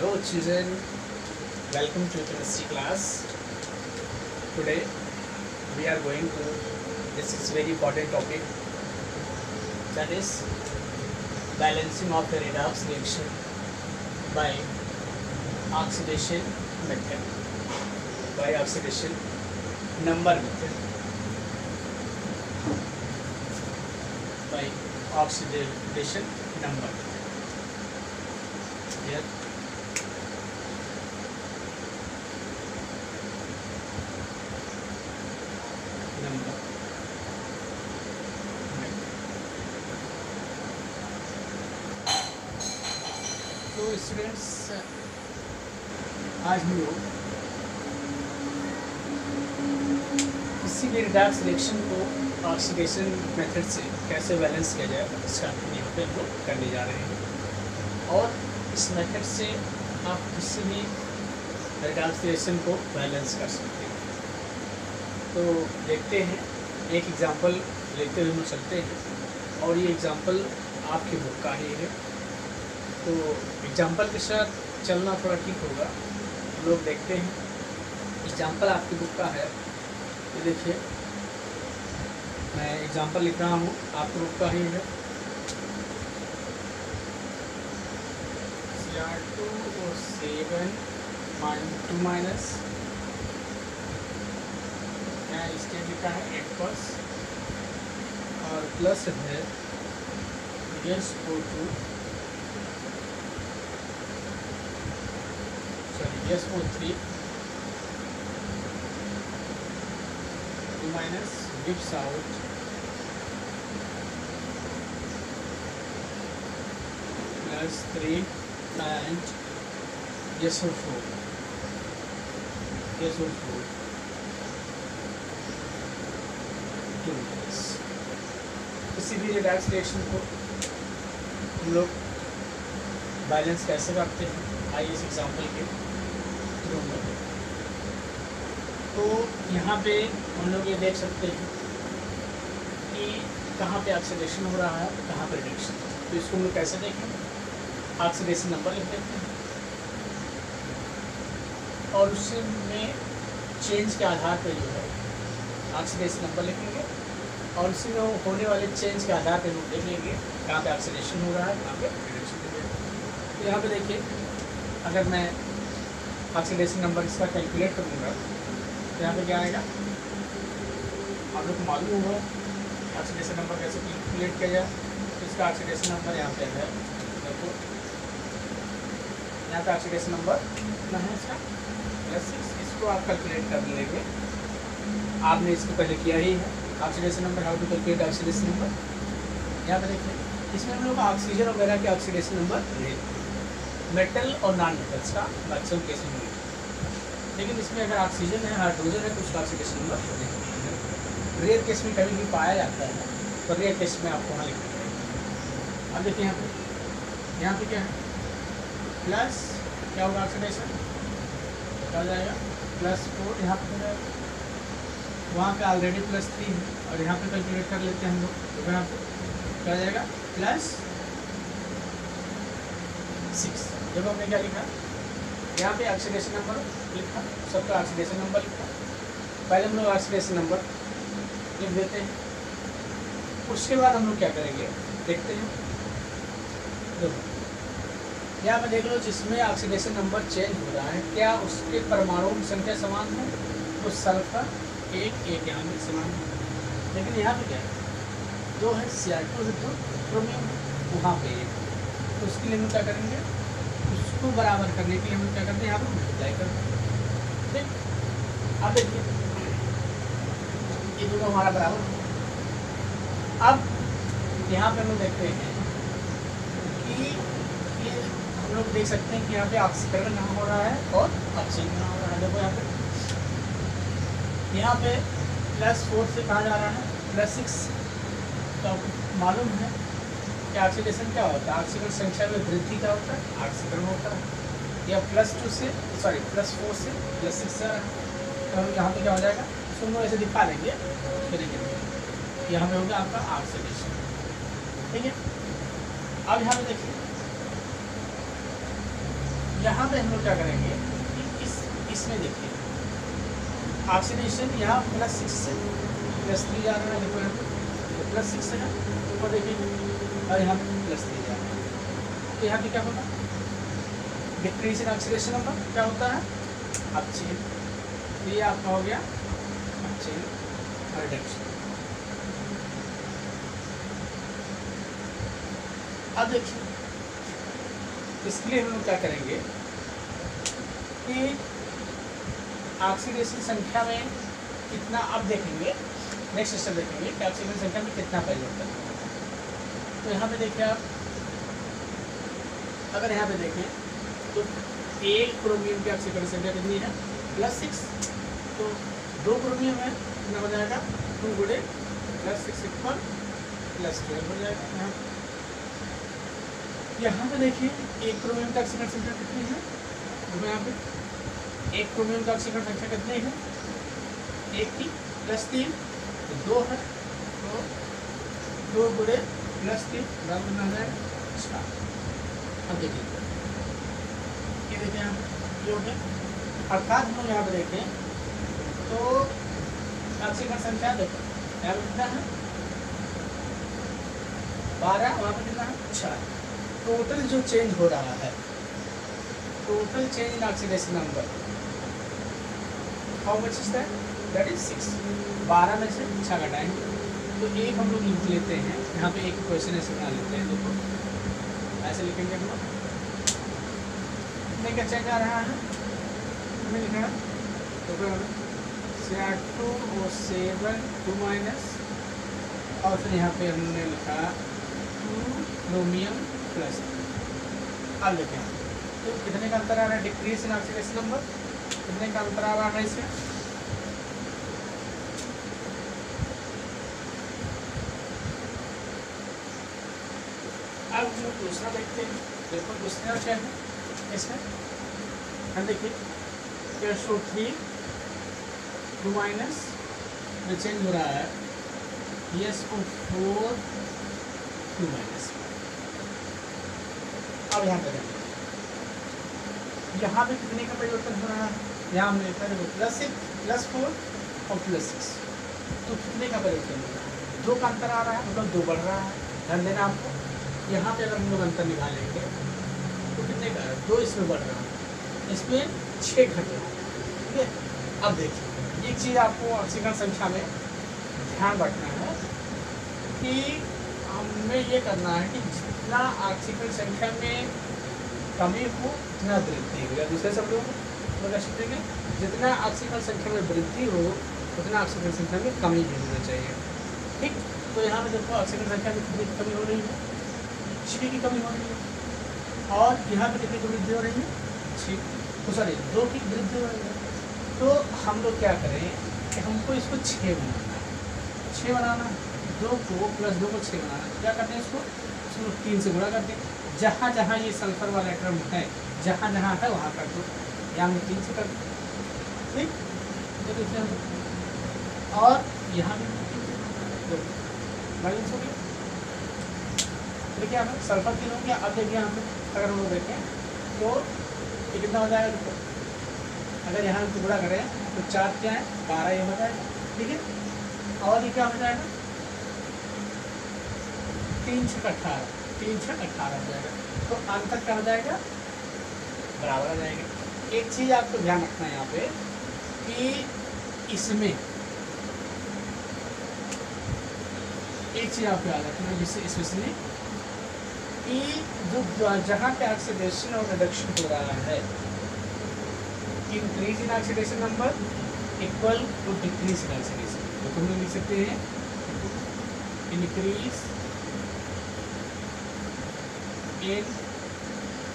Hello children, welcome to chemistry class. Today we are going to discuss very important topic, that is balancing of the redox reaction by oxidation method, by oxidation number method, by oxidation number. Here number. तो students, आज हम लोग किसी भी Redux reaction को oxidation method से कैसे balance किया जाए इसका यहाँ पे हम लोग करने जा रहे हैं। और इस मेथड से आप किसी भी रिडक्स रिएक्शन को बैलेंस कर सकते हैं। तो देखते हैं, एक एग्जांपल लेते हुए हम चलते हैं और ये एग्जांपल आपकी बुक का ही है। तो एग्जांपल के साथ चलना थोड़ा ठीक होगा। हम लोग देखते हैं, एग्जांपल आपकी बुक का है। ये देखिए, मैं एग्जांपल लिख रहा हूँ, आपकी बुक का ही है। CR2O7 2 माइनस इसके लिखा है 8+ और प्लस है SO2 SO3 2 minus gives out +3 and SO4 2 minus। किसी भी रिडक्स रिएक्शन को हम लोग बैलेंस कैसे करते हैं, आइए इस एग्जांपल के थ्रू में। तो यहाँ पे हम लोग ये देख सकते हैं कि कहाँ पे ऑक्सीडेशन हो रहा है, कहाँ पे रिडक्शन। तो इसको हम लोग कैसे देखें, ऑक्सीडेशन नंबर लिख देते हैं और उसमें चेंज के आधार पर जो है ऑक्सीडेशन नंबर लिखेंगे और उसी में होने वाले चेंज के आधार पर हम देख लेंगे कहाँ पे ऑक्सीडेशन हो रहा है, कहाँ पे रिडक्शन हो रहा है। तो यहाँ पे देखिए, अगर मैं ऑक्सीडेशन नंबर इसका कैलकुलेट करूँगा तो यहाँ पे क्या आएगा, आप लोग को मालूम होगा ऑक्सीडेशन नंबर कैसे कैलकुलेट किया जाए। तो इसका ऑक्सीडेशन नंबर यहाँ पे है, देखो यहाँ पे ऑक्सीडेशन नंबर कितना है इसका +6। इसको आप कैलकुलेट कर लेंगे, आपने इसको पहले किया ही है। Oxidation number, how to calculate oxidation number. यहाँ पे देखिए, इसमें हम लोग ऑक्सीजन वगैरह के ऑक्सीडेशन नंबर नहीं, मेटल और नॉन मेटल्स का मैक्सिमम केस में नहीं। लेकिन इसमें अगर ऑक्सीजन है, हाइड्रोजन है, तो उसका ऑक्सीडेशन नंबर नहीं। रेयर केस में कभी भी पाया जाता है, तो रेयर केस में आपको वहाँ लिखना पड़ेगा। अब देखिए यहाँ पे क्या है, प्लस क्या होगा ऑक्सीडेशन, क्या हो जाएगा +4। यहाँ पे वहाँ पे ऑलरेडी +3 है और यहाँ पे कैलकुलेट कर लेते हैं हम लोग। तो यहाँ पे क्या हो जाएगा +6। जब हमने क्या लिखा, यहाँ पे ऑक्सीडेशन नंबर लिखा, सबका ऑक्सीडेशन नंबर लिखा। पहले हम लोग ऑक्सीडेशन नंबर लिख देते हैं, उसके बाद हम लोग क्या करेंगे देखते हैं। देखो यहाँ पे देख लो, जिसमें ऑक्सीडेशन नंबर चेंज हो रहा है, क्या उसके परमाणुओं की संख्या समान है, तो सल्फर 1 यहाँ पे समान है। लेकिन यहाँ पे क्या है, जो है CR2 है, तो क्रोमियम वहाँ पे 1। तो उसके लिए हम क्या करेंगे, उसको बराबर करने के लिए हम क्या करते हैं, यहाँ पे मल्टीप्लाई करते हैं। ठीक, अब देखिए ये दोनों हमारा बराबर है। अब यहाँ पे हम लोग देखते हैं कि ये हम लोग देख सकते हैं कि यहाँ पे ऑक्सीकरण कहाँ हो रहा है और ऑक्सीजन कहाँ हो रहा है। देखो यहाँ पे +4 से कहाँ जा रहा है +6। तो मालूम है कि ऑक्सीडेशन क्या होता है, ऑक्सीजन संख्या में वृद्धि क्या होता है, ऑक्सीकरण होता है। या +4 से +6 जा रहा है। तो यहाँ पे क्या हो जाएगा, इसको हम लोग ऐसे दिखा लेंगे, यहाँ पे होगा आपका ऑक्सीडेशन। ठीक है, अब यहाँ पे देखिए यहाँ पे हम लोग क्या करेंगे कि इसमें देखिए ऑक्सीडेशन यहाँ +6 से +3 जा रहा है, देखो यहाँ पे +6 है ऊपर देखिए, और यहाँ पे +3 जा रहा है। तो यहाँ पे क्या होगा, डिक्रीज इन ऑक्सीडेशन नंबर क्या होता है, अपचेन। तो ये आपका हो गया अपचेन रिडक्शन। अब देखिए इसके लिए हम लोग क्या करेंगे कि ऑक्सीडेशन संख्या में कितना, अब देखेंगे नेक्स्ट स्टेप देखेंगे कि ऑक्सीडेशन संख्या में कितना परिवर्तन होगा। तो यहाँ पे देखिए आप, अगर यहाँ पे देखें तो एक क्रोमियम की ऑक्सीकरण संख्या कितनी है, +6। तो 2 क्रोमियम है, कितना हो जाएगा, 2 गुणे +6 = +12 हो जाएगा। यहाँ पे देखिए एक क्रोमियम का ऑक्सीकरण संख्या कितनी है, तो यहाँ पे एक क्रोमियम का ऑक्सीकरण संख्या कितनी है, 1 की +3 तो 2 है, तो 2 गुणे +3 बराबर कितना हो जाएगा, 4। अब देखिए ये देखिए यहाँ पे ये हो गया। अर्थात हम लोग यहाँ पे देखें तो ऑक्सीकरण संख्या देखो यहाँ पे कितना है 12, वहाँ पे कितना है 4। टोटल जो चेंज हो रहा है, total change in oxidation number how much is that, that is 6। 12 में से 6 घटाएंगे तो 1 हम लोग लिख लेते हैं, यहाँ पे एक क्वेश्चन ऐसे बना लेते हैं, देखो ऐसे लिखेंगे हम लोग, कितने का चेंज आ रहा है, हमें लिखना है तो CR2O7 2 माइनस, और फिर यहाँ पे हमने लिखा 2 क्रोमियम प्लस। अब देखें तो कितने का अंतर आ रहा है, डिक्रीज इन ऑक्सीडेशन नंबर, कितने का अंतर आ रहा है इसमें, अब हम लोग दूसरा देखते हैं। देखो दूसरा क्या है इसमें, हम देखिए SO3 2 माइनस जो चेंज हो रहा है SO4 2 माइनस। अब यहाँ पे देखिए यहाँ पे कितने का परिवर्तन हो रहा है, यहाँ हमने लिखा है +6 +4 और +6, तो कितने का परिवर्तन हो रहा है, 2 का अंतर आ रहा है, मतलब 2 बढ़ रहा है। ध्यान देना आपको, यहाँ पे अगर हम लोग अंतर निकालेंगे तो कितने का है, 2 इसमें बढ़ रहा है, इसमें 6 घट रहा है, ठीक है। अब देखिए एक चीज़ आपको ऑक्सीकरण संख्या में ध्यान रखना है कि हमें ये करना है कि जितना ऑक्सीकरण संख्या में कमी हो उतना वृद्धि हो, या दूसरे शब्दों में देंगे जितना ऑक्सीकरण संख्या में वृद्धि हो उतना ऑक्सीकरण संख्या में कमी भी होना चाहिए, ठीक। तो यहाँ पे देखो ऑक्सीकरण संख्या में कितनी कमी हो रही है, 6 की कमी हो रही है, और यहाँ पे कितनी की वृद्धि हो रही है, 2 की वृद्धि हो रही है। तो हम लोग क्या करें कि हमको इसको 6 बनाना है, 6 बनाना है, 2 को +2 को 6 बनाना है, क्या करते हैं इसको 3 से गुणा करते हैं, जहाँ जहाँ ये सल्फर वाला एटम है जहाँ जहाँ है वहाँ कर दो, या हम 3 से कर दो, ठीक। और यहाँ भी बैलेंस हो गया, देखिए यहाँ पे सल्फर 3 हो गया। अब देखिए यहाँ पे अगर हम लोग देखें तो ये कितना हो जाएगा, देखो अगर यहाँ हम टुकड़ा करें तो 4 क्या है 12 ये हो जाएगा, ठीक है। और ये क्या हो जाएगा 3 6 18, 3 6 18 हो जाएगा, तो अंतर क्या हो जाएगा, बराबर आ जाएगा। एक चीज़ आपको ध्यान रखना है यहाँ पे कि इसमें एक चीज़ आपको याद रखना है, जिससे स्पेशली कि जो जहाँ पे ऑक्सीडेशन और रिडक्शन हो रहा है, increase in oxidation number equal to decrease in oxidation, तो हम लोग लिख सकते हैं increase in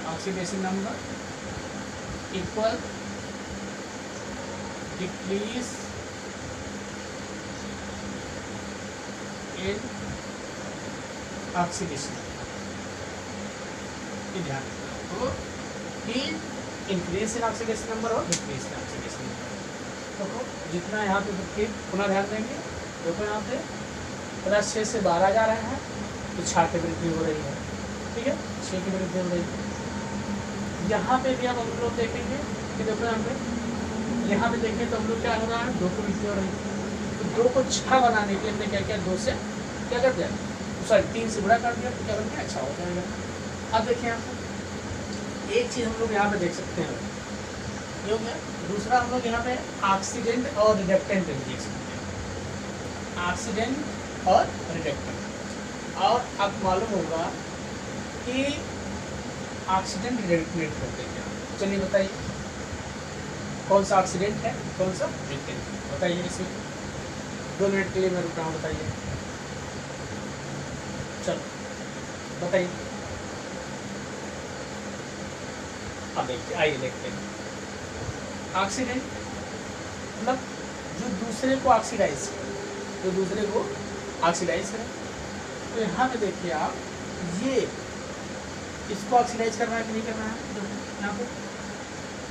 oxidation number equal decrease in oxidation, ध्यान तो कि इंक्रीज इन ऑक्सीडेशन नंबर और डिक्रीज इन ऑक्सीडेशन नंबर। देखो जितना यहाँ पे फिर पुनः ध्यान देंगे, देखो यहाँ पे +6 से 12 जा रहे हैं तो 6 की वृद्धि हो रही है, ठीक है, 6 की वृद्धि हो रही है। यहाँ पे भी अब हम लोग देखेंगे कि देखो यहाँ पे देखें तो हम लोग क्या हो रहा है, 2 को लिखते हो रही है। तो 2 को 6 बनाने के लिए हमने क्या किया, 2 से क्या कर दिया, सॉरी 3 से गुणा कर दिया, तो क्या बन गया, 6 हो जाएगा। अब देखिए यहाँ पे एक चीज़ हम लोग यहाँ पे देख सकते हैं, ये हो गया। दूसरा हम लोग यहाँ पे ऑक्सीडेंट और रिडक्टेंट देख सकते हैं, ऑक्सीडेंट और रिडक्टेंट। और अब मालूम होगा कि ऑक्सीडेंट रिडक्टेंट होते हैं क्या, चलिए बताइए कौन सा ऑक्सीडेंट है, कौन सा रिडक्टेंट, बताइए। इसमें 2 मिनट के लिए मैं रुक रहा हूँ, बताइए, चलो बताइए। अब देखिए, आइए देखते हैं। ऑक्सीडेंट मतलब जो दूसरे को ऑक्सीडाइज करे, जो दूसरे को ऑक्सीडाइज करे। तो यहाँ पे देखिए आप, ये इसको ऑक्सीडाइज करना है कि नहीं करना है, यहाँ पे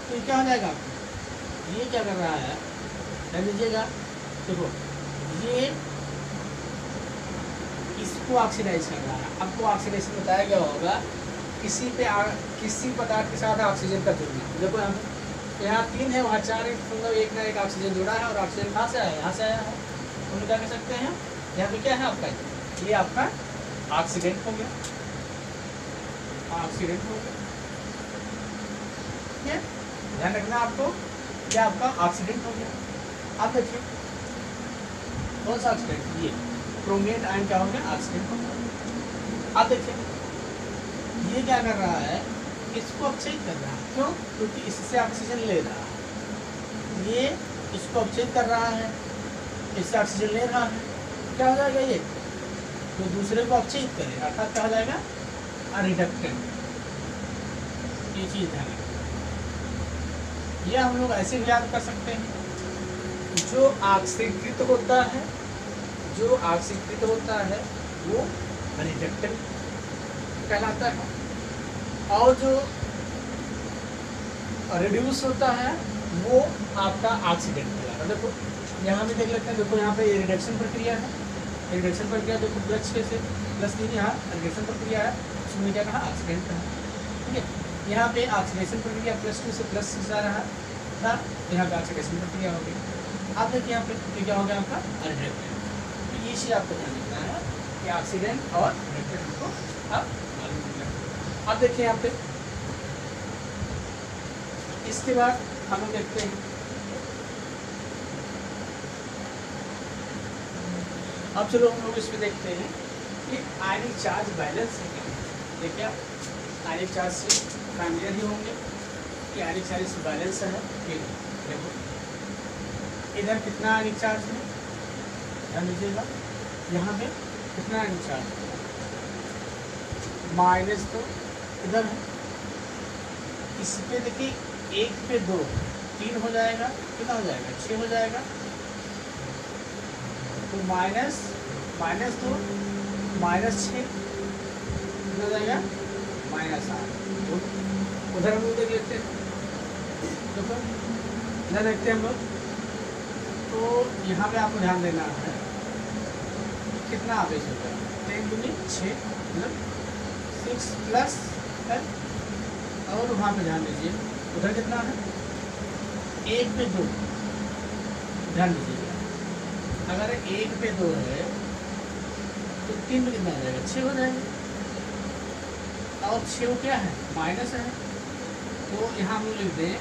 तो क्या हो जाएगा, ये क्या कर रहा है, ध्यान दीजिएगा, देखो ये इसको ऑक्सीडाइज कर रहा है। आपको ऑक्सीडेशन बताया गया होगा, किसी पदार्थ के साथ ऑक्सीजन का जुड़ना। देखो यहाँ 3 है, वहाँ 4 है, मतलब एक ना एक ऑक्सीजन जुड़ा है, और ऑक्सीजन कहाँ से आया, यहाँ से आया है। हम लोग क्या कह सकते हैं, यहाँ पे क्या है आपका, ये आपका ऑक्सीडेंट हो गया, ऑक्सीडेंट हो गया, ठीक है, ध्यान रखना आपको, क्या आपका ऑक्सीडेंट हो गया। अब देखिए कौन सा ऑक्सीडेंट, ये क्रोमियम आयन क्या हो गया, ऑक्सीडेंट हो गया। अब देखिए ये क्या कर रहा है, इसको अपचयित कर रहा है, क्यों, क्योंकि इससे ऑक्सीजन ले रहा है, ये इसको अपचयित कर रहा है, इससे ऑक्सीजन ले रहा है, क्या हो जाएगा, ये तो दूसरे को अपचयित करे, अर्थात क्या हो जाएगा, रिडक्टेंट। ये चीज़ ध्यान रखना, ये हम लोग ऐसे भी याद कर सकते हैं, जो ऑक्सीकृत होता है, जो ऑक्सीकृत होता है वो रिडक्टेंट कहलाता है, और जो रिड्यूस होता है वो आपका ऑक्सीडेंट कहलाता है। देखो यहाँ भी देख लेते हैं, देखो यहाँ पे ये रिडक्शन प्रक्रिया है, रिडक्शन प्रक्रिया देखो प्लस 6 से प्लस 3, यहाँ रिडक्शन प्रक्रिया है, उसमें क्या कहा, ऑक्सीडेंट कहा, ठीक है। यहाँ पे ऑक्सीडेशन प्रक्रिया +2 से +6 आ रहा था, यहाँ पे ऑक्सीडेशन प्रक्रिया हो गई। अब देखिए यहाँ पे क्या हो गया आपका, रिडक्टेंट। तो ये चीज़ आपको ध्यान रखना है कि ऑक्सीडेंट और रिडक्टेंट को आप मालूम रखना। अब देखिए यहाँ पे, इसके बाद हम लोग देखते हैं, अब चलो हम लोग इसमें देखते हैं कि आयनिक चार्ज बैलेंस है क्या। देखिए आयनिक चार्ज से फैमिलियर ही होंगे कि आयनिक चार्ज से बैलेंस है कि देखो इधर कितना आयनिक चार्ज है, ध्यान दीजिएगा, यहाँ पे कितना आयनिक चार्ज है, -2 तो इधर है, इस पे देखिए 1 पे 2 3 हो जाएगा, कितना हो जाएगा, 6 हो जाएगा, तो -2 -6 कितना हो जाएगा, -8। उधर हम लोग देख लेते हैं, देखो इधर देखते हैं हम लोग, तो यहाँ पे आपको ध्यान देना है कितना आवेश होता है, 10 दूनी 6 मतलब 6 प्लस है, और वहाँ पे ध्यान दीजिए उधर कितना है, 1 पे 2, ध्यान दीजिएगा, अगर 1 पे 2 है तो 3 पे कितना हो जाएगा, 6 हो जाएगा, और 6 क्या है, माइनस है, तो यहाँ हम लिख दें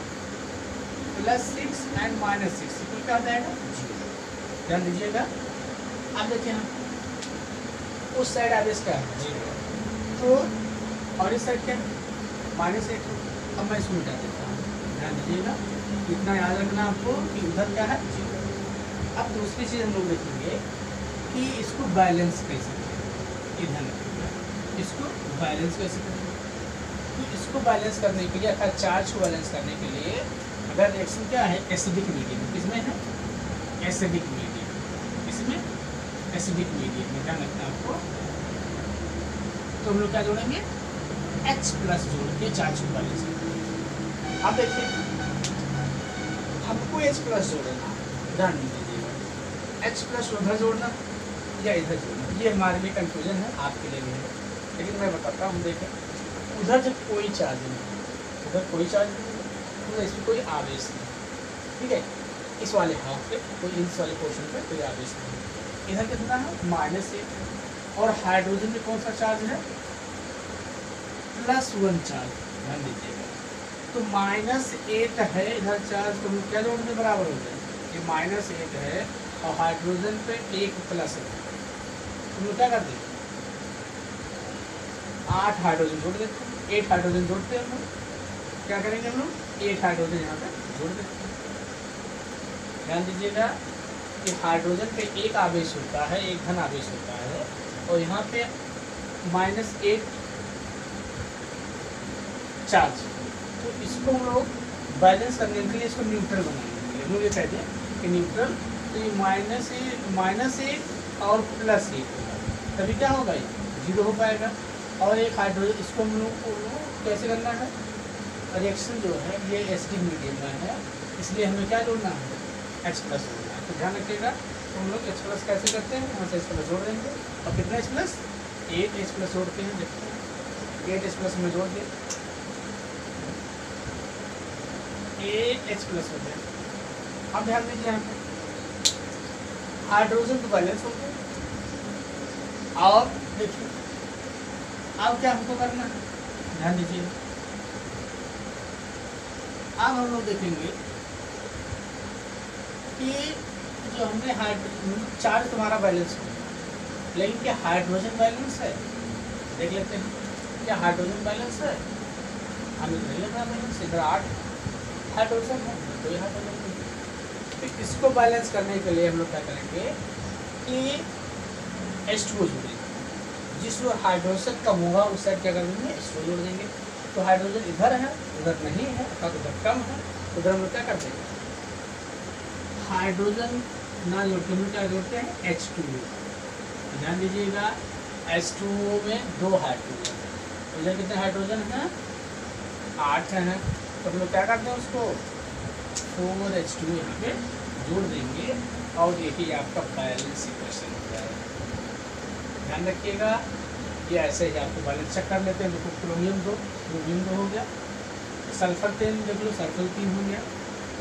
+6 एंड -6 तो क्या हो जाएगा, 0। ध्यान दीजिएगा। अब देखिए हम उस साइड आवेश क्या है, 0, तो और इस साइड क्या है, -1। अब मैं इसको मिटा देता हूँ, ध्यान दीजिएगा, इतना याद रखना आपको कि उधर क्या है, 0। अब दूसरी चीज़ हम लोग देखेंगे कि इसको बैलेंस कैसे करें, ध्यान रखिएगा, इसको बैलेंस कैसे करें। तो इसको बैलेंस करने के लिए, अर्थात चार्ज को बैलेंस करने के लिए, अगर रिएक्शन क्या है, एसिडिक मीडियम, किसमें है, एसिडिक मीडियम, इसमें एसिडिक मीडियम में, ध्यान रखना आपको, तो हम लोग क्या जोड़ेंगे, H+ जोड़ के चार्ज को बैलेंस करेंगे। अब देखिए हमको H+ जोड़ना, ध्यान दीजिएगा, H+ उधर जोड़ना या इधर जोड़ना, ये हमारे लिए कंफ्यूजन है, आपके लिए भी है, लेकिन मैं बताता हूँ। देखें उधर जब कोई चार्ज नहीं, उधर कोई चार्ज नहीं है, तो इसमें कोई आवेश नहीं, ठीक है। इस वाले हाफ पे कोई, इस वाले पोर्शन पे कोई आवेश नहीं। इधर कितना है -8, और हाइड्रोजन में कौन सा चार्ज है, +1 चार्ज, ध्यान दीजिएगा। तो -8 है इधर चार्ज, तो क्या जोड़ने बराबर हो जाए, ये -8 है और हाइड्रोजन पे 1 प्लस है, तो हम क्या कर देंगे 8 हाइड्रोजन जोड़ देते हैं, 8 हाइड्रोजन जोड़ते हैं हम लोग, क्या करेंगे हम लोग 8 हाइड्रोजन यहाँ पे जोड़ देते हैं। ध्यान दीजिएगा कि हाइड्रोजन पे एक आवेश होता है, एक धन आवेश होता है, और यहाँ पे -8 चार्ज, तो इसको हम लोग बैलेंस करने के लिए इसको न्यूट्रल बनाएंगे। हम लोग ये कहते हैं कि न्यूट्रल, तो ये -1 और +1 होगा, तभी क्या होगा ये 0 हो पाएगा। और एक हाइड्रोजन, इसको हम लोग को कैसे करना है, रिएक्शन जो है ये एसिडिक मीडियम में है, इसलिए हमें क्या जोड़ना है H+ जोड़ना है। तो ध्यान रखिएगा, तो हम लोग H+ कैसे करते हैं, यहाँ से H+ जोड़ देंगे, और कितना H+, 8 H+ जोड़ते हैं, देखते हैं 8 H+ में जोड़ दें, 8 H+ हो गया। अब ध्यान दीजिए यहाँ पे हाइड्रोजन तो बैलेंस हो गया, और देखिए अब क्या हमको करना है, ध्यान दीजिए, अब हम लोग देखेंगे कि जो हमने चार्ज तुम्हारा बैलेंस हो, लेकिन क्या हाइड्रोजन बैलेंस है, देख लेते हैं क्या हाइड्रोजन बैलेंस है, हमें नहीं लग रहा बैलेंस, इधर 8 हाइड्रोजन है, कोई हाइड्रोजन नहीं। तो इसको बैलेंस करने के लिए हम लोग क्या करेंगे कि H2O जोड़ेंगे, जिस हाइड्रोजन कम होगा उस साइड क्या कर देंगे H2O जोड़ देंगे। तो हाइड्रोजन इधर है, उधर नहीं है, अर्थात उधर कम है, उधर हम लोग क्या कर देंगे हाइड्रोजन ना जोड़ के हम क्या जोड़ते हैं H2O। ध्यान दीजिएगा H2O में 2 हाइड्रोजन, उधर कितने हाइड्रोजन हैं 8 हैं, तो हम लोग क्या करते हैं उसको 4H2O यहाँ पे जोड़ देंगे, और देखिए आपका बैलेंस इक्वेशन हो जाएगा। ध्यान रखिएगा ये ऐसे ही आपको बैलेंस चेक कर लेते हैं। देखो क्रोमियम 2 हो गया, सल्फर 3 देख लो, सल्फर 3 हो गया।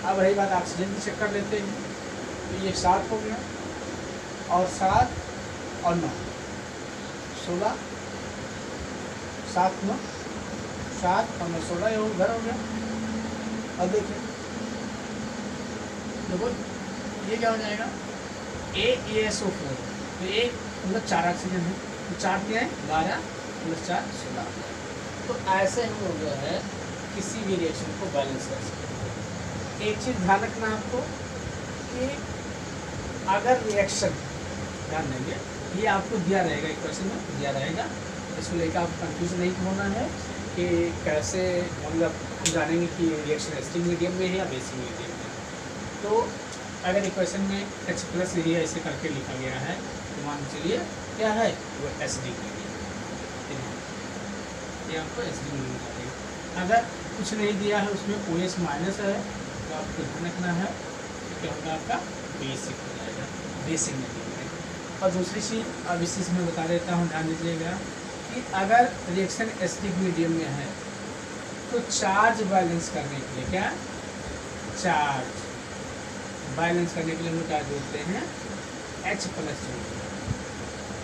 अब रही बात ऑक्सीजन की चेक कर लेते हैं, तो ये 7 हो गया, और 7 और 9 16, 7 9 7 और 9 16 ये उधर हो गया। अब देखिए देखो ये क्या हो जाएगा AaSO4, तो एक मतलब 4 ऑक्सीजन है, तो 4 क्या है 12 + 4 16। तो ऐसे हम लोग जो है किसी भी रिएक्शन को बैलेंस कर सकते हैं। एक चीज़ ध्यान रखना आपको कि अगर रिएक्शन, ध्यान देंगे ये आपको दिया रहेगा, इक्वेशन में दिया रहेगा, इसको लेकर आप कंफ्यूज नहीं होना है कि कैसे मतलब जानेंगे कि रिएक्शन एसिडिक मीडियम में है या बेसिक मीडियम में। तो अगर इक्वेशन में H+ ही ऐसे करके लिखा गया है, तो मान चलिए क्या है वो एसिडिक मीडियम, ये आपको एसिडिक मीडियम बताएगा। अगर कुछ नहीं दिया है उसमें OH- है, तो आपको ध्यान रखना है कि क्या होगा आपका बेसिक हो जाएगा, बेसिक मीडियम में। और दूसरी चीज़ अब इसी से मैं बता देता हूँ, ध्यान दीजिएगा कि अगर रिएक्शन एसिडिक मीडियम में है तो चार्ज बैलेंस करने के लिए, क्या चार्ज बैलेंस करने के लिए हम लोग क्या जोड़ते हैं H+ जोड़ेंगे,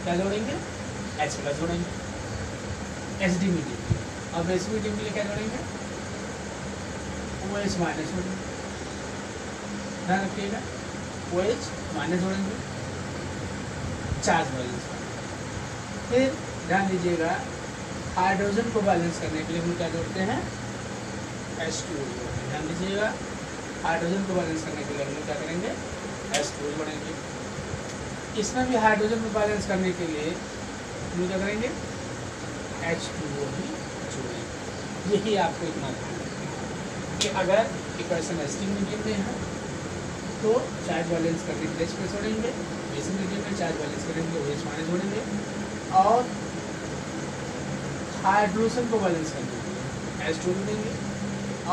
क्या जोड़ेंगे H+ जोड़ेंगे एसिडिक मीडियम। और बेसिक मीडियम के लिए क्या जोड़ेंगे OH- जोड़ेंगे, ध्यान रखिएगा OH- जोड़ेंगे, चार्ज बैलेंस करेंगे। फिर ध्यान दीजिएगा हाइड्रोजन को बैलेंस करने के लिए हम क्या जोड़ते हैं H2O जोड़ते हैं। ध्यान दीजिएगा हाइड्रोजन को बैलेंस करने के लिए हम लोग क्या करेंगे H2O जोड़ेंगे। इसमें भी हाइड्रोजन को बैलेंस करने के लिए हम लोग क्या करेंगे H2O ही जोड़ेंगे। यही आपको इतना ध्यान रखना कि अगर इक्वेशन एसिडिक मीडियम में है तो चार्ज बैलेंस करने के लिए H+ जोड़ेंगे, बेसिक मीडियम में चार्ज बैलेंस करेंगे OH- जोड़ेंगे, और हाइड्रोजन को बैलेंस करने के लिए H2O जोड़ेंगे,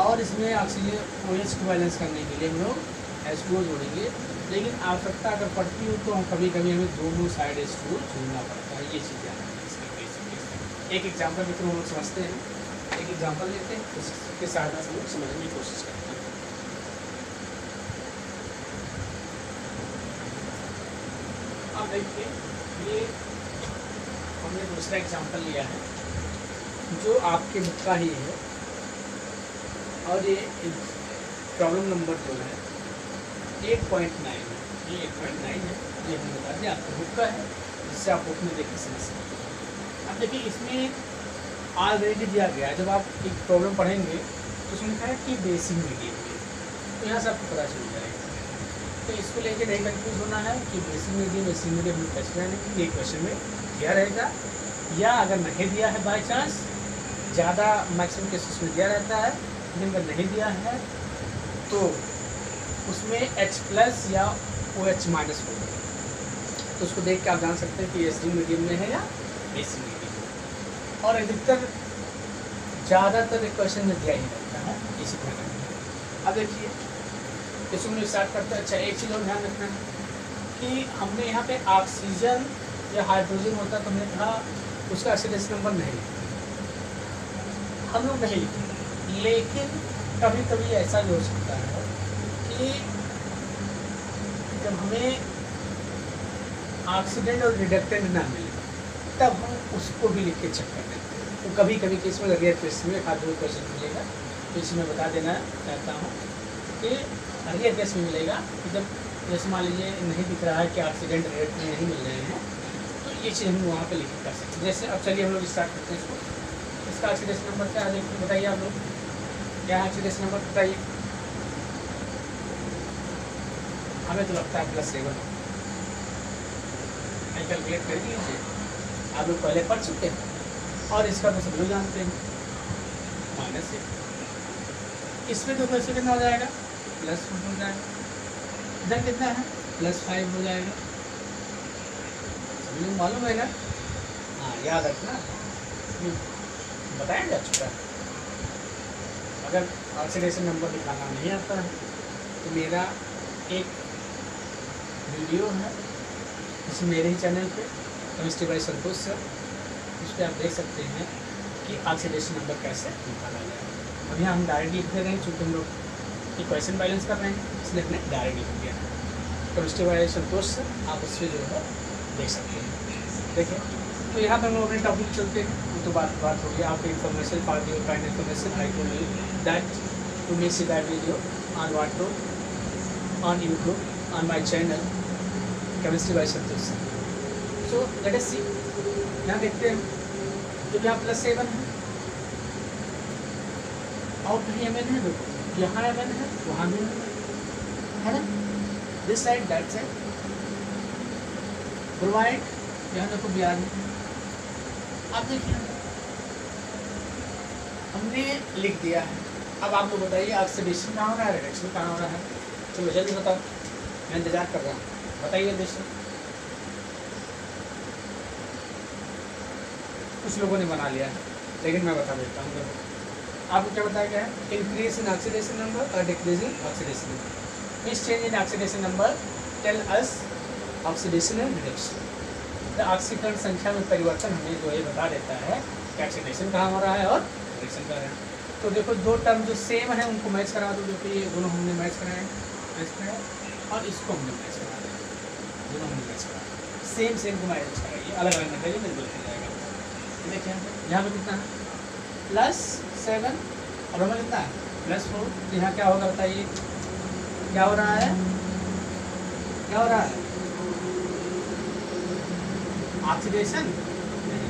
और इसमें ऑक्सीजन OH को बैलेंस करने के लिए हम लोग H2O जोड़ेंगे। लेकिन आवश्यकता अगर पड़ती हो तो हम कभी कभी हमें दोनों साइड H2O जोड़ना पड़ता है। ये चीज़ ध्यान रखना इसके बेसिक। एक एग्जाम्पल के थ्रू हम लोग समझते हैं। एक एग्जांपल लेते हैं, उसके साथ हम लोग समझने की कोशिश करते हैं। अब देखिए, ये हमने दूसरा एग्जांपल लिया है जो आपके बुक का ही है, और ये प्रॉब्लम नंबर 2 है, 8.9 है। ये 8.9 है, ये हमने बता दिया आपके बुक का है, जिससे आप बुक में देख के समझ सकते हैं। अब देखिए, इसमें ऑलरेडी दिया गया है, जब आप एक प्रॉब्लम पढ़ेंगे तो उसमें लिखा है कि बेसिक मीडियम में, तो यहाँ से आपको पता चल जाएगा। तो इसको लेके नहीं कंफ्यूज होना है कि बेसिक मीडियम में कैसे रहने, ये क्वेश्चन में दिया रहेगा, या अगर नहीं दिया है बाई चांस, ज़्यादा मैक्सिमम केसेस में दिया रहता है, लेकिन अगर नहीं दिया है तो उसमें H+ या OH- होगा, तो उसको देख के आप जान सकते हैं कि एसिडिक मीडियम में है या बेसिक मीडियम में। और अधिकतर ज़्यादातर क्वेश्चन में दिया ही रहता है, इसी तरह। अब देखिए, इसको हम स्टार्ट करते हैं। अच्छा, एक चीज़ और ध्यान रखना है कि हमने यहाँ पे ऑक्सीजन या हाइड्रोजन होता तो हमने कहा उसका ऑक्सीडेशन नंबर नहीं, हम लोग नहीं लिखे, लेकिन कभी कभी ऐसा भी हो सकता है कि जब हमें ऑक्सीडेंट और रिडक्टेंट ना मिले तब हम उसको भी लिख के चेक कर लेते हैं। तो कभी कभी केस में रेयर केस में एक आध दो क्वेश्चन मिलेगा, तो इसमें बता देना चाहता हूँ कि रेयर केस में मिलेगा कि जब जैसे मान लीजिए नहीं दिख रहा है कि ऑक्सीडेंट रिडक्टेंट नहीं मिल रहे हैं, तो ये चीज़ हम वहाँ पे लिख कर सकते हैं। जैसे अब चलिए हम लोग स्टार्ट करते हैं इसको। इसका ऑक्सीडेशन नंबर क्या है देखिए, बताइए आप लोग, क्या है ऑक्सीडेशन नंबर बताइए। हमें तो लगता है +7, कैलकुलेट कर लीजिए, आप लोग पहले पढ़ चुके हैं, और इसका तो सब लोग जानते हैं -1। इसमें तो कैसे कितना हो जाएगा, +1 हो जाएगा। इधर कितना है, +5 हो जाएगा। सभी लोग मालूम है ना, हाँ याद रखना, बताया जा चुका है। अगर ऑक्सीडेशन नंबर दिखाना नहीं आता है तो मेरा एक वीडियो है, इस मेरे ही चैनल पे केमिस्ट्री बाय संतोष सर, उस पर आप देख सकते हैं कि ऑक्सीडेशन नंबर कैसे निकाला जाए। अब यहाँ हम डायरेक्ट लिख दे रहे हैं, चूँकि हम लोग ये क्वेश्चन बैलेंस कर रहे हैं इसलिए हमने डायरेक्ट लिख दिया है। केमिस्ट्री बाय संतोष सर, आप उस पर जो है देख सकते हैं। देखिए, तो यहाँ पर हम अपने टॉपिक चलते हैं, वो तो बात हो गई। आपको information for your kind information I told you that to may see that video on WhatsApp, on YouTube, on my channel chemistry by Santosh sir. So let us see, यहाँ देखते हैं, जब यहाँ +7 है और कहीं Mn है, देखो यहाँ Mn है, वहाँ भी है ना, this side that side. Bromide यहाँ देखो Br है। अब देखिए हमने लिख दिया है, अब आप लोग बताइए ऑक्सीडेशन कहाँ हो रहा है, रिडक्शन कहाँ हो रहा है। चलो जल्दी बताओ, मैं इंतजार कर रहा हूँ, बताइए। देखिए कुछ लोगों ने बना लिया है, लेकिन मैं बता देता हूँ। देखो आपको क्या बताया गया है, इंक्रीज इन ऑक्सीडेशन नंबर और डिक्रीज इन ऑक्सीडेशन नंबर। इस change in oxidation number tell us oxidation and reduction. The ऑक्सीकरण संख्या में परिवर्तन हमें जो ये बता देता है कि ऑक्सीडेशन कहाँ हो रहा है और रिडक्शन कहाँ है। तो देखो दो टर्म जो सेम है उनको मैच करा दो। देखो ये दोनों हमने मैच कराया और इसको हमने मैच करा दिया, दोनों हमने मैच करा, सेम को मैच कराइए, अलग अलग निकालिए, बिल्कुल हो जाएगा। देखिए यहाँ पे कितना है, +7 और हमें कितना है +4। तो यहाँ क्या होगा बताइए, क्या हो रहा है, क्या हो रहा है, ऑक्सीडेशन नहीं,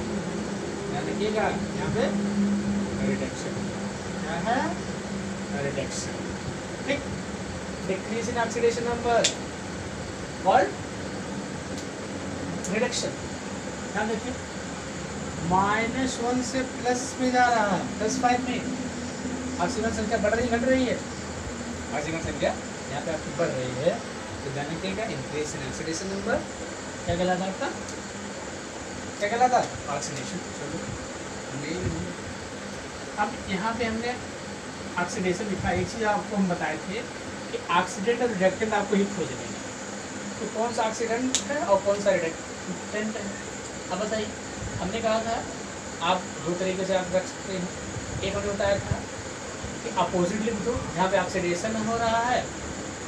यहाँ देखिएगा यहाँ पे रिडक्शन, क्या है रिडक्शन। ठीक, decrease in oxidation number called reduction. यहाँ देखिए -1 से प्लस में जा रहा है, +5 में ऑक्सीजन संख्या बढ़ रही घट रही है, ऑक्सीजन संख्या यहाँ पे आपकी बढ़ रही है, तो जाने के क्या इंक्रीज इन ऑक्सीडेशन नंबर क्या कहलाता है आपका, क्या कहलाता है ऑक्सीडेशन। चलो अब यहाँ पे हमने ऑक्सीडेशन लिखा। एक चीज़ आपको हम बताए थे कि ऑक्सीडेंट और रिडक्टेंट आपको ही खोजने हैं, तो कौन सा ऑक्सीडेंट है और कौन सा रिडक्टेंट है। अब बताइए, हमने कहा था आप दो तरीके से आप रख सकते हैं, एक हमने बताया था कि अपोजिट लिख दो, जहाँ पे ऑक्सीडेशन हो रहा है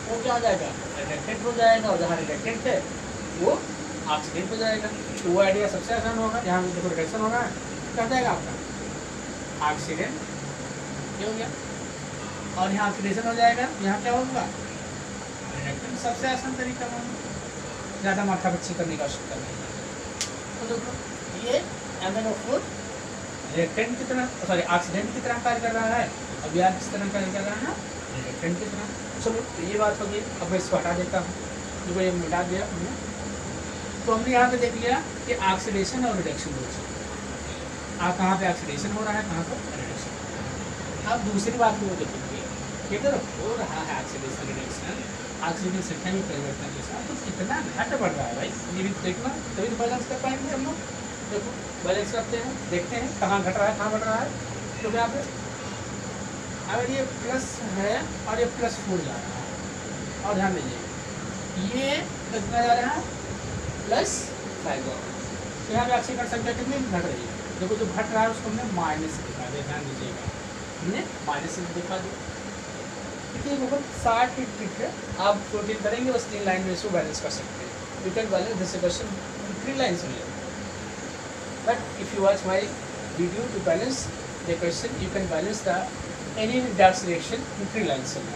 वो क्या हो जाएगा, रिडक्टेंट हो जाएगा, और जहाँ रिडक्टेंट है वो ऑक्सीडेंट हो जाएगा। तो वो आइडिया सबसे आसान होगा, जहाँ पे देखो रिडक्शन होगा क्या हो जाएगा आपका ऑक्सीडेंट, ये हो गया, और यहाँ ऑक्सीडेशन हो जाएगा, यहाँ क्या होगा रिडक्टेंट। सबसे आसान तरीका मानो, ज़्यादा माथा पच्ची करने की आवश्यकता नहीं है। तो देखो ये MnO4 रिडक्टेंट की तरह, सॉरी ऑक्सीडेंट की तरह कार्य कर रहा है, अब यार किस तरह कार्य कर रहा है, रिडक्टेंट की तरह। चलो ये बात होगी, अब मैं इसको हटा देता हूँ, देखो ये मिटा दिया हमने। तो हमने यहाँ पे देख लिया कि ऑक्सीडेशन और रिडक्शन दो चीज़, कहाँ पे ऑक्सीडेशन हो रहा है, कहाँ पर रिडक्शन। अब दूसरी बात वो देखेंगे, किधर हो रहा है ऑक्सीडेशन रिडक्शन, ऑक्सीजन संख्या में परिवर्तन के साथ, तो कितना घट बढ़ रहा है भाई, ये भी देखना, तभी तो बैलेंस कर पाएंगे हम लोग। देखो बैलेंस करते हैं, देखते हैं कहाँ घट रहा है कहाँ बढ़ रहा है। तो यहाँ पे अगर ये प्लस है और ये +4 जा रहा है, और ध्यान दीजिए ये कितना जा रहा है +5 जा रहा है, तो यहाँ पे ऑक्सीजन संख्या कितनी घट रही है। देखो जो घट रहा है उसको हमने माइनस से दिखा दिया, ध्यान दीजिएगा, हमने माइनस से दिखा दिया। देखिए बहुत शार्ट की ट्रिक है, आप प्रोटीन करेंगे बस 3 लाइन में इसको बैलेंस कर सकते हैं। You can balance this equation 3 lines में, but if you watch my video to balance the equation you can balance the any direct reaction in 3 lines में।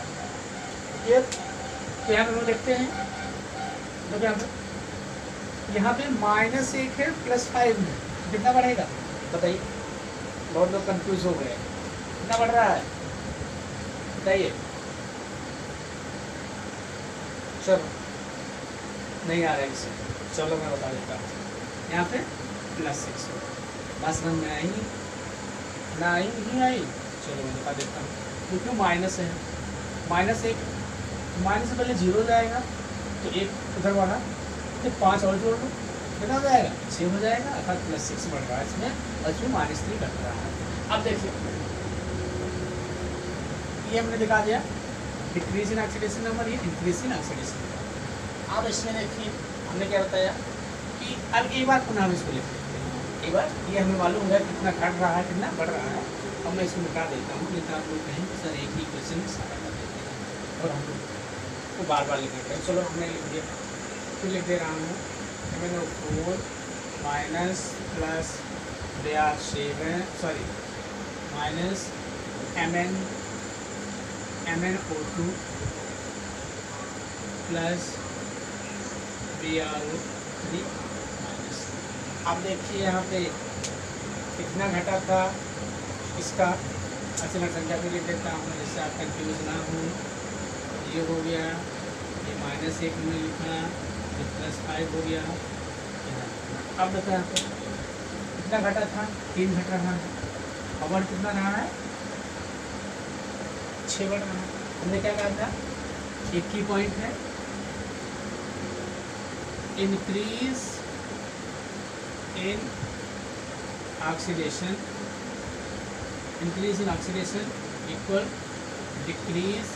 ये तो यहाँ पे हम देखते हैं, तो यहाँ पे -1 है +5 है, कितना बढ़ेगा बताइए, बहुत लोग कंफ्यूज हो गए, कितना बढ़ रहा है बताइए। चलो नहीं आ रहा है इससे, चलो मैं बता देता हूँ, यहाँ पे +6 हो, बात समझ में आई ना आई नहीं आई, चलो मैं बता देता हूँ। क्योंकि माइनस है, -1 माइनस से पहले 0 जाएगा, तो 1 उधर वाला, तो 5 और जोड़ लो, कितना हो जाएगा 6 हो जाएगा, अर्थात +6 बढ़ रहा है इसमें, और इसमें -3 घट रहा है। अब देखिए ये हमने दिखा दिया डिक्रीज इन ऑक्सीडेशन नंबर, ये इंक्रीज इन ऑक्सीडेशन नंबर। अब इसमें देखिए हमने क्या बताया कि अब एक बार पुनः हम इसको लिख लेते हैं, एक बार ये हमें मालूम है कितना घट रहा है कितना बढ़ रहा है। अब मैं इसको मिटा देता हूँ, नहीं तो आप लोग कहेंगे सर एक ही क्वेश्चन सारा कर देते हैं और हम लोग को बार बार लिखना चाहिए। चलो हमने लिख दिया, फिर लिख दे रहा हूँ MnO4 minus plus Br7 sorry minus MnO2 plus Br3 minus. अब देखिए यहाँ पे कितना घटा था इसका अचलक संख्या भी लिख देता हूँ जिससे आप कंफ्यूज ना हो। ये हो गया, ये -1 में लिखा, ये +5 हो गया। अब देखो यहाँ पे कितना घटा था, 3 घट रहा है, और कितना रहा है 6 बढ़ रहा है। हमने क्या कहा था, एक ही पॉइंट है, increase in oxidation, increase in oxidation equal decrease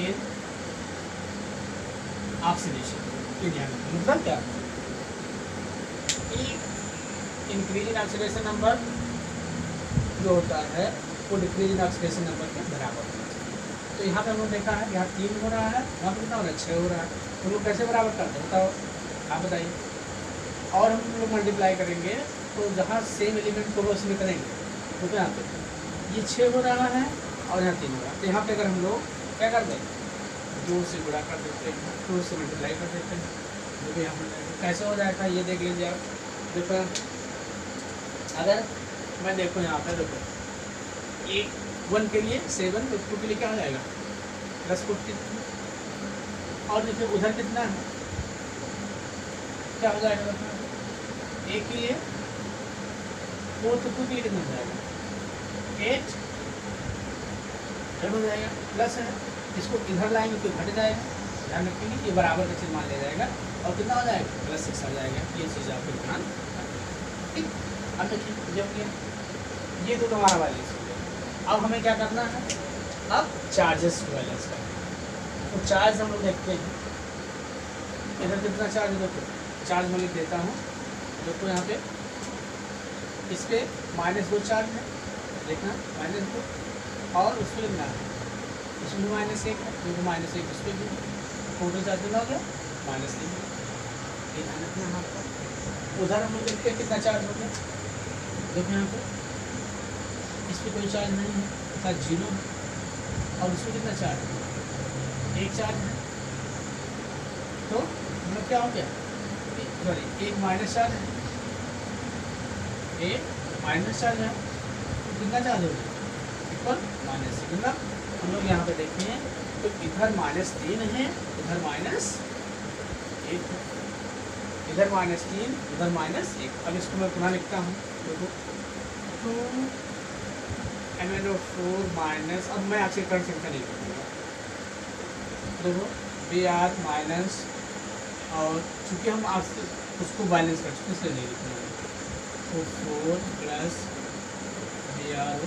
in oxidation. ये ध्यान रखना, मतलब क्या, इंक्रीज इन ऑक्सीडेशन नंबर जो होता है वो डिक्रीज इन ऑक्सीडेशन नंबर के बराबर होना चाहिए। तो यहाँ पे हमने देखा है यहाँ 3 हो रहा है, वहाँ पे कितना हो रहा है 6 हो रहा है, तो लोग कैसे बराबर करते हैं बताओ, आप बताइए। और हम लोग मल्टीप्लाई करेंगे तो जहाँ सेम एलिमेंट को उसमें करेंगे तो यहाँ पे ये 6 हो रहा है और यहाँ 3 हो रहा है, तो यहाँ पे अगर हम लोग क्या कर दें 2 से गुणा कर देते हैं, 2 से मल्टीप्लाई कर देते हैं, जो भी यहाँ पर कैसे हो जाएगा ये देख लीजिए आप। देखो अगर मैं देखो यहाँ पे देखो 1 के लिए 7 तो 2 के लिए क्या हो जाएगा +40, और देखिए उधर कितना है क्या हो जाएगा, 1 के लिए 4 तो 2 के लिए कितना हो जाएगा 8 हो जाएगा, प्लस है इसको इधर लाएंगे तो घट जाएगा, ध्यान रखेंगे ये बराबर का चीज़ मान लिया जाएगा, और कितना हो जाएगा +6 आ जाएगा। ये चीज़ आपको ध्यान ठीक। अब देखिए जब ये तो हमारा बैलेंस हो गया, अब हमें क्या करना है, अब चार्जेस को बैलेंस करना है। तो चार्ज हम लोग देखते हैं, इधर कितना चार्ज है, देखो चार्ज मैं लिख देता हूँ, देखो यहाँ पे इस पर -2 चार्ज है देखना -2 और उसमें लिखना है इसमें -1 है क्योंकि -1 उस पर भी टोटल चार्ज कितना हो गया -3। ये ध्यान रखना है आपका। उधर हम लोग देखते हैं कितना चार्ज हो गया, देखो यहाँ पे इस पर कोई चार्ज नहीं है अर्थात 0 है और उसमें कितना चार्ज है 1 चार्ज है, तो मतलब क्या हो गया सॉरी एक माइनस चार्ज है, एक माइनस चार्ज है तो कितना चार्ज हो गया इक्वल -6। मतलब हम लोग यहाँ पे देखते हैं तो इधर -3 है इधर -1 है, इधर -3 उधर -1। अब इसको मैं पुनः लिखता हूँ, देखो 2 माइनस, अब मैं आपसे करंट संख्या नहीं लिखूँगा, देखो VR माइनस और चूँकि हम आपसे उसको बैलेंस कर चुके इसलिए नहीं लिखूँगा, तो 4 प्लस VR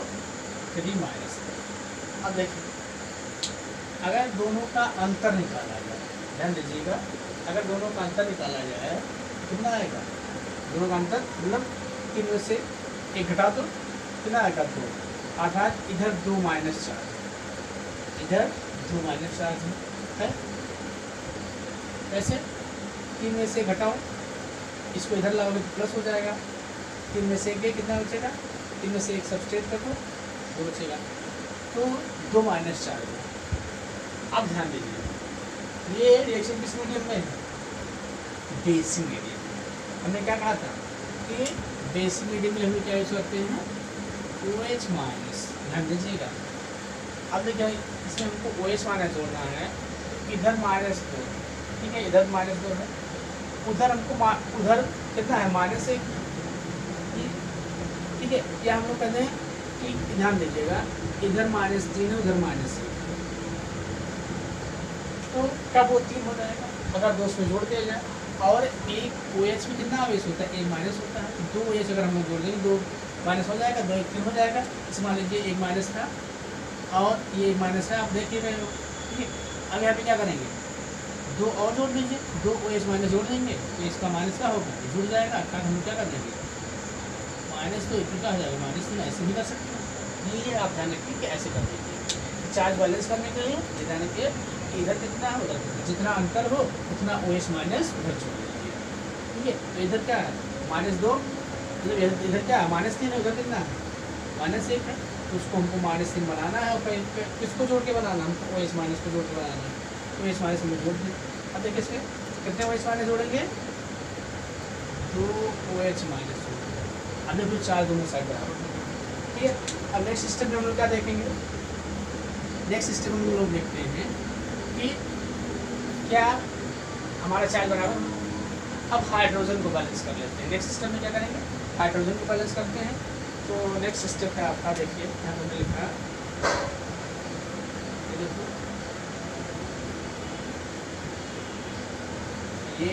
3 माइनस। अब देखिए अगर दोनों का अंतर निकाला जाए, ध्यान दीजिएगा, अगर दोनों का अंतर निकाला जाए कितना आएगा, दोनों का अंतर मतलब 3 में से 1 घटा दो कितना आएगा 2, अर्थात इधर 2 माइनस चार्ज इधर 2 माइनस चार्ज है। कैसे 3 में से घटाओ इसको इधर लाओगे तो प्लस हो जाएगा, 3 में से 1 कितना बचेगा, 3 में से 1 सब्सट्रैक्ट कर दो 2 बचेगा, तो 2 माइनस चार्ज है। अब ध्यान दीजिए ये रिएक्शन किस मीडियम में है, बेसिक मीडियम। हमने क्या कहा था कि बेसिक मीडियम में हम क्या यूज करते हैं OH माइनस, ध्यान दीजिएगा। अब देखिए इसमें हमको OH माइनस जोड़ना है, इधर -2 ठीक है, इधर -2 है, उधर हमको उधर कितना है -1 ठीक है। या हम लोग कहते हैं कि ध्यान दीजिएगा इधर -3 है उधर -1, तो कब वो 3 हो जाएगा अगर 2 उसमें जोड़ दिया जाए, और एक OH में कितना आवेश होता है 1 माइनस होता है, 2 OH अगर हम लोग जोड़ देंगे 2 माइनस हो जाएगा, 2 1 3 हो जाएगा। इस मान लीजिए 1 माइनस था और ये 1 माइनस है, आप देख ही रहे हो ठीक है। अब यहाँ पे क्या करेंगे 2 और जोड़ दीजिए, 2 OH माइनस जोड़ देंगे तो इसका माइनस का होगा जुड़ जाएगा, अर्थात हम क्या कर देंगे माइनस, तो इतना हो जाएगा -3। ऐसे भी कर सकते हैं, ये आप ध्यान रखिए कि ऐसे कर दीजिए चार्ज बैलेंस करने के लिए, ये ध्यान रखिए इधर कितना है उधर कितना, जितना अंतर हो उतना OH माइनस उधर जोड़ लीजिए ठीक है। तो इधर क्या है -2 मतलब इधर क्या है -3 है, उधर कितना है -1 है, तो उसको हमको -3 बनाना है और किसको जोड़ के बनाना है हमको OH माइनस को जोड़ के बनाना है, तो OH माइनस में जोड़ दें। अब देखिए इसके कितने OH माइनस जोड़ेंगे 2 OH माइनस। अब देखो चार्ज दोनों साइड बराबर ठीक है। अब नेक्स्ट सिस्टम में हम लोग क्या देखेंगे, नेक्स्ट सिस्टम में हम लोग देखते हैं कि क्या हमारा चार्ज बराबर। अब हाइड्रोजन को बैलेंस कर लेते हैं, नेक्स्ट सिस्टम में क्या करेंगे हाइड्रोजन को बैलेंस करते हैं। तो नेक्स्ट सिस्टम है आपका, देखिए यहाँ पर लिखा है ये देखो ये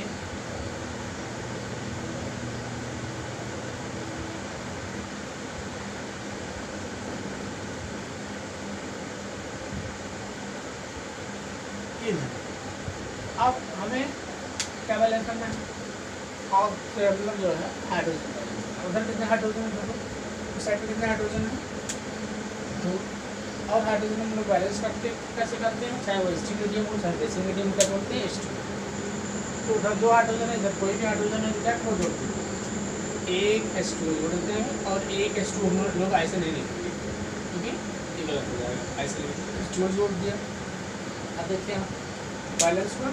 अब हमें क्या बैलेंस करना है, और मतलब जो है हाइड्रोजन बैलेंस, उधर कितने हाइड्रोजन है देखो, उस साइड पे कितने हाइड्रोजन है 2, और हाइड्रोजन हम लोग बैलेंस करते कैसे करते हैं, चाहे वो एच मीडियम हो चाहे बेसिक मीडियम क्या बोलते हैं H2। तो उधर 2 हाइड्रोजन है, इधर कोई भी हाइड्रोजन है क्या को जोड़ते हैं, एक H2 जोड़ देते हैं, और एक H2 हम लोग ऐसे नहीं लिखेंगे क्योंकि ये गलत हो जाएगा, ऐसे लिखेंगे जोड़ दिया। अब देखते हैं बैलेंस को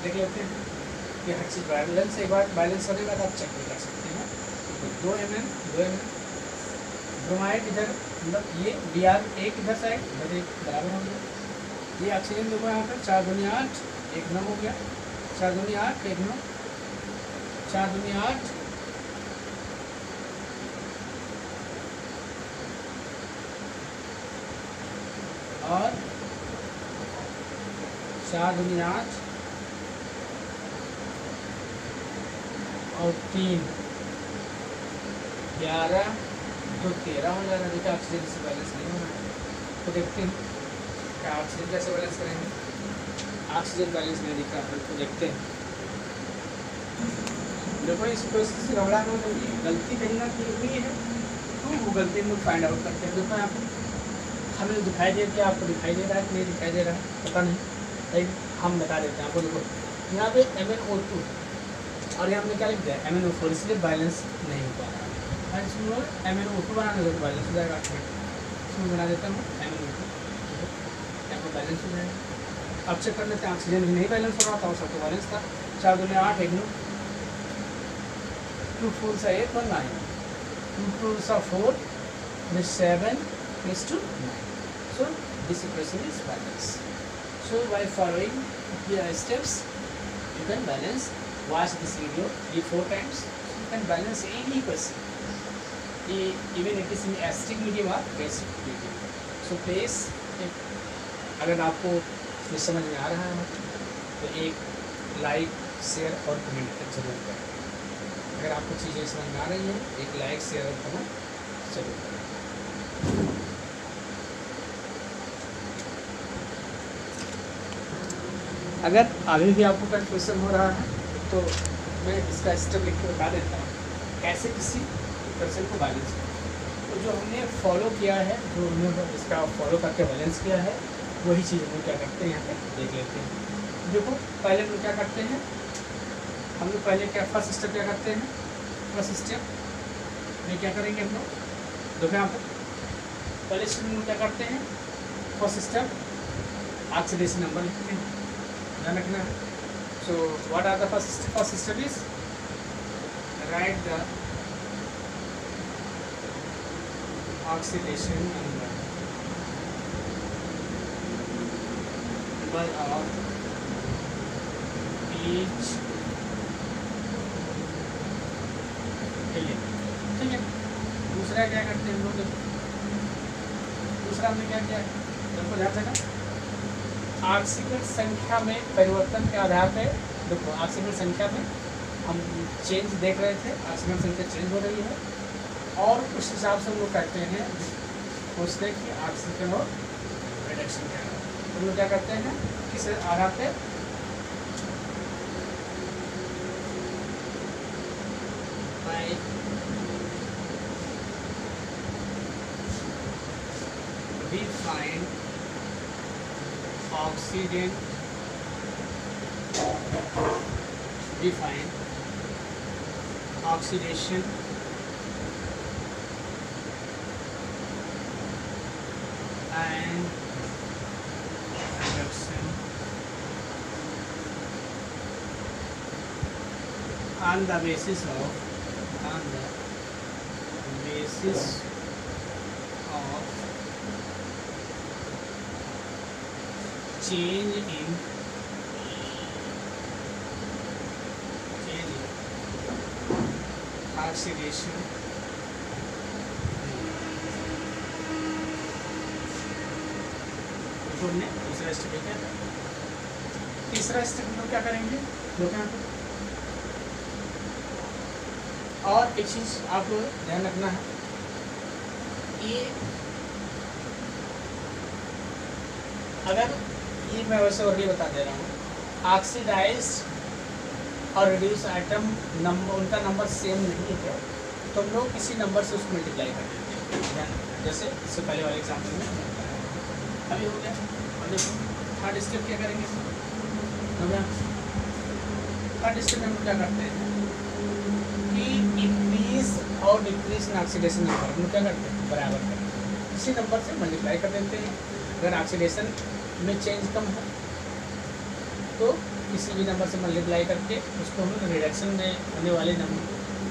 देख लेते हैं कि हर चीज़ बैलेंस, एक बार बैलेंस करने के बाद आप चेक भी कर सकते हैं। तो 2 mm ब्रोमाइड इधर मतलब ये Br एक इधर साइड इधर एक बराबर हो गया, ये ऑक्सीजन देखो यहाँ पर 4 दूनी 8 1 9 हो गया, 4 दूनी 8 1 9 4 दूनी 8 और 4 दूनी 8 और 3 11 2 13 हो जाएगा। देखिए ऑक्सीजन से बैलेंस नहीं होना है, तो देखते हैं क्या ऑक्सीजन कैसे बैलेंस करेंगे, ऑक्सीजन बैलेंस नहीं दिख रहा है तो देखते हैं। देखो इस प्रोसेस से घबराना नहीं, गलती कहीं ना कहीं हुई है थ्रू गूगल पे हम लोग फाइंड आउट करते हैं। देखो यहाँ पे हमें दिखाई दे दिया, आपको दिखाई दे रहा है कि नहीं दिखाई दे रहा है पता नहीं, लेकिन हम बता देते हैं आपको। देखो यहाँ पे MnO2 और यहाँ हमने क्या लिख दिया MnO4, इसलिए बैलेंस नहीं हो पा रहा है। इसमें MnO2 बनाने दो बैलेंस हो जाएगा। इसमें बना देता हूँ MnO2, यहाँ पर बैलेंस हो जाएगा। अब चेक कर लेते हैं, ऑक्सीजन भी नहीं बैलेंस हो रहा था और सबको बैलेंस था। 4 दूनी 8, 1 9, 2 4 से 8 1 9, 2 2 से 4 with 7 is to 9. So this equation is balanced. So by following the steps, you can balance. Watch this video 3-4 times. So you can balance any equation, even it is in acidic medium or basic medium. So please, अगर आपको ये समझ में आ रहा है तो एक like, share और कमेंट जरूर करें। अगर आपको चीज़ें समझ में आ रही हैं, एक लाइक, शेयर और कमेंट जरूर करें। अगर अभी भी आपको कन्फ्यूजन हो रहा है तो मैं इसका स्टेप लिख के बता देता हूँ कैसे किसी पर्सन को बैलेंस करें। तो जो हमने फॉलो किया है, जो हमने इसका फॉलो करके बैलेंस किया है, वही चीज़ हम क्या करते हैं यहाँ पे देख लेते हैं। देखो पहले हम क्या करते हैं, हम लोग पहले क्या फर्स्ट स्टेप क्या करते हैं, फर्स्ट स्टेप में क्या करेंगे हम लोग, देखो यहाँ पर पहले स्टेप में क्या करते हैं, फर्स्ट स्टेप ऑक्सीडेशन नंबर लिखते हैं, ध्यान रखना है। So what are the first step is write the oxidation number of each element, ठीक है। दूसरा क्या करते हैं हम लोग, दूसरा हमने क्या किया है, देखो ध्यान देना, ऑक्सीजन संख्या में परिवर्तन के आधार पे, देखो ऑक्सीजन संख्या में हम चेंज देख रहे थे, ऑक्सीजन संख्या चेंज हो रही है और उस हिसाब से हम लोग कहते हैं, सोचते हैं कि ऑक्सीजन और रिडक्शन क्या है। हम लोग क्या करते हैं, किस आधार पे, we find oxygen, we find oxidation and reduction on the basis of change in oxidation हमने दूसरा स्टेप किया। तीसरा स्टेप हम लोग क्या करेंगे, देखो और एक चीज आपको ध्यान रखना है, ये अगर ये मैं वैसे ऑलरेडी बता दे रहा हूँ, ऑक्सीडाइज और रिड्यूस आइटम नंबर, उनका नंबर सेम नहीं है तो हम लोग किसी नंबर से उसको मल्टीप्लाई कर देते हैं, जैसे इससे पहले वाले एग्जाम्पल में अभी हो गया। और देखो थर्ड स्टेप क्या करेंगे, थर्ड स्टेप में हम क्या करते हैं कि इंक्रीज और डिक्रीज इन ऑक्सीडेशन नंबर हम क्या करते हैं, बराबर करते हैं, किसी नंबर से मल्टीप्लाई कर देते हैं। अगर ऑक्सीडेशन में चेंज कम है तो किसी भी नंबर से मल्टीप्लाई करके उसको हम रिडक्शन में होने वाले नंबर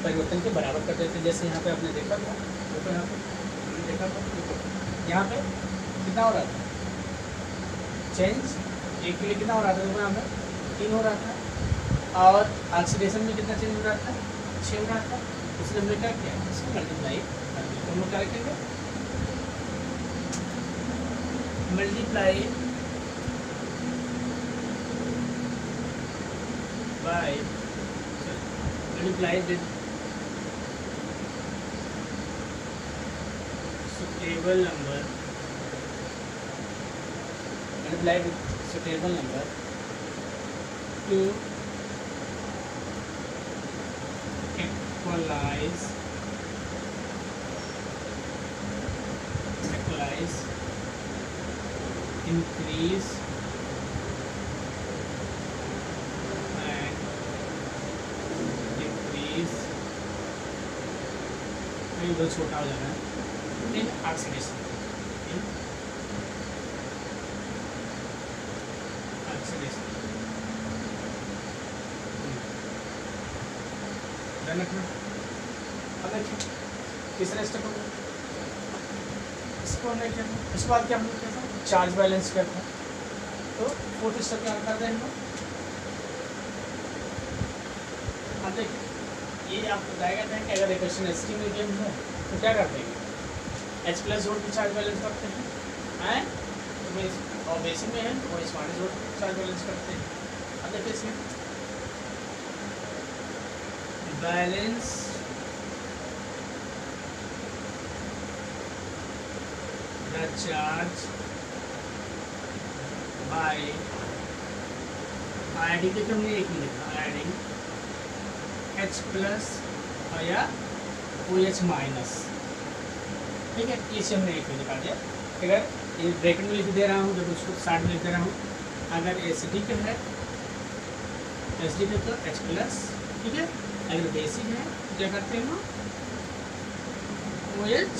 परिवर्तन के बराबर कर देते हैं। जैसे यहाँ पे आपने देखा था, देखो यहाँ पे हमने देखा था, देखो यहाँ पे कितना हो रहा था चेंज, एक के लिए कितना हो रहा था, देखो यहाँ पे 3 हो रहा था और ऑक्सीडेशन में कितना चेंज हो रहा था, 6 हो रहा था। इसलिए हमने क्या किया, इसको मल्टीप्लाई कर दिया। हम लोग क्या लिखेंगे, multiply by multiply with suitable number, multiply with suitable number to equalize increase and decrease, इधर छोटा हो जाना है, इन ऑक्सीडेशन, ध्यान रखना। अब देखिए तीसरा स्टेप होगा, इसको हमने किया था, उसके बाद क्या हमने किया था, चार्ज बैलेंस किया था। तो फोर्थ स्टेप क्या करते हैं हम लोग, अब देखिए ये आपको बताया था कि अगर इक्वेशन एसटी मीडियम है तो क्या करते हैं, एच प्लस जोड़ के चार्ज बैलेंस करते हैं, और बेसिक में है तो इस माइनस जोड़ के चार्ज बैलेंस करते हैं। अब देखिए इसमें balance the charge by adding, के हमने एक लिखा एडिंग H प्लस या OH माइनस, ठीक है, इसे हमने एक लिखा दिया। अगर ये ब्रैकेट में लिख दे रहा हूँ, जब उसको साइड में लिख दे रहा हूँ, अगर एसिडिक है तो H प्लस, ठीक है, अगर बेसिक है तो क्या करते हैं OH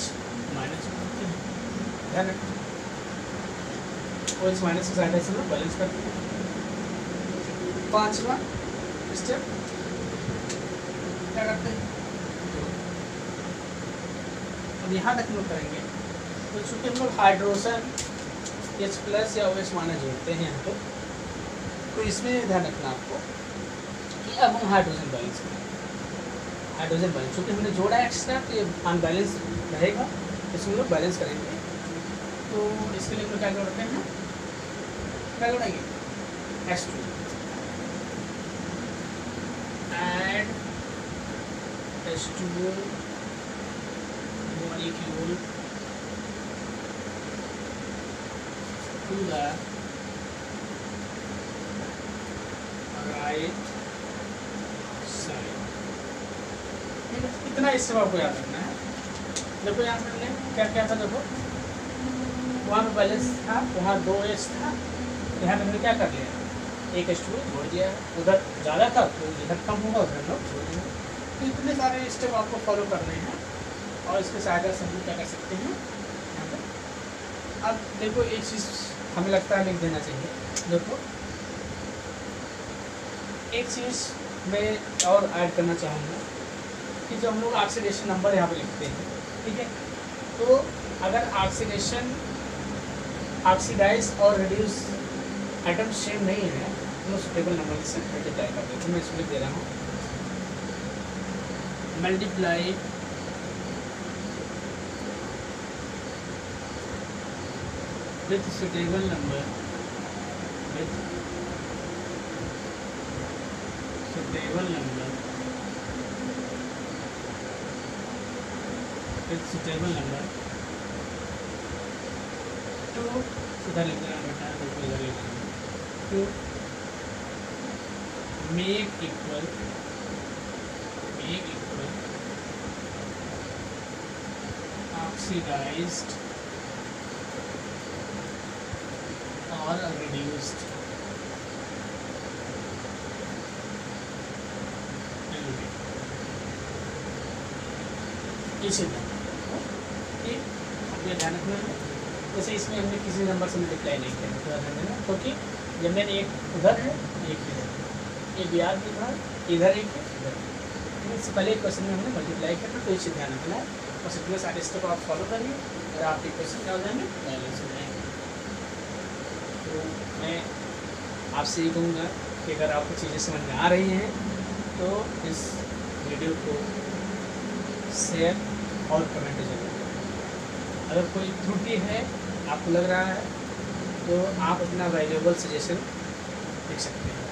माइनस करते हैं, ध्यान रखना OH माइनस की सहायता से हम बैलेंस करते हैं। पांचवा स्टेप क्या करते हैं, अब यहाँ तक लोग करेंगे तो चूँकि हम लोग हाइड्रोजन H प्लस या OH माइनस जोड़ते हैं यहाँ पे, तो इसमें ध्यान रखना आपको कि अब हम हाइड्रोजन बैलेंस करेंगे, हाइड्रोजन बैलेंस चूँकि हमने जोड़ा है एक्स्ट्रा तो ये अनबैलेंस रहेगा, इसमें हम लोग बैलेंस करेंगे। तो इसके लिए हम लोग क्या जोड़ते हैं, क्या जोड़ेंगे H2 add H2 molecule to the right side, ठीक है, इतना इससे आपको याद रखना है। देखो यहाँ पर हमने क्या क्या था, देखो वहाँ पे बैलेंस था, वहाँ 2H था, यहाँ हमने क्या कर लिया, एक H2 जोड़ दिया, उधर ज़्यादा था तो इधर कम होगा, उधर लोग जोड़ दिया। तो इतने सारे स्टेप आपको फॉलो करने हैं और इसके सहायता से हम क्या कर सकते हैं यहाँ पर। अब देखो एक चीज़ हमें लगता है लिख देना चाहिए, देखो एक चीज़ मैं और ऐड करना चाहूँगा कि जो हम लोग ऑक्सीडेशन नंबर यहाँ पे लिखते हैं, ठीक है, तो अगर ऑक्सीडेशन ऑक्सीडाइज और रिड्यूस आइटम सेम नहीं है तो सुटेबल नंबर से मल्टीप्लाई कर देते हैं। मैं इसमें लिख दे रहा हूँ, multiply with suitable number, with suitable number, with suitable number two, इधर लिख देना बेटा, तो इधर लिख देना, टू मेक इक्वल ऑक्सीडाइज्ड और रिड्यूस्ड इसी तरह, ठीक, हमें ध्यान रखना है। जैसे इसमें हमने किसी नंबर से मल्टीप्लाई नहीं किया, तो ध्यान देना, क्योंकि जब मैंने एक उधर है एक इधर, ये बिहार की था, इधर एक है इधर, इससे पहले एक क्वेश्चन में हमने मल्टीप्लाई किया था, तो इसे ध्यान रखना है। बस इतने सारे स्टेप आप फॉलो करिए और आपके क्वेश्चन क्या हो जाएंगे, बैलेंस हो जाएंगे। तो मैं आपसे ये कहूँगा कि अगर आपको चीज़ें समझ में आ रही हैं तो इस वीडियो को शेयर और कमेंट जरूर करें। अगर कोई त्रुटि है आपको लग रहा है तो आप अपना वैल्यूएबल सजेशन लिख सकते हैं।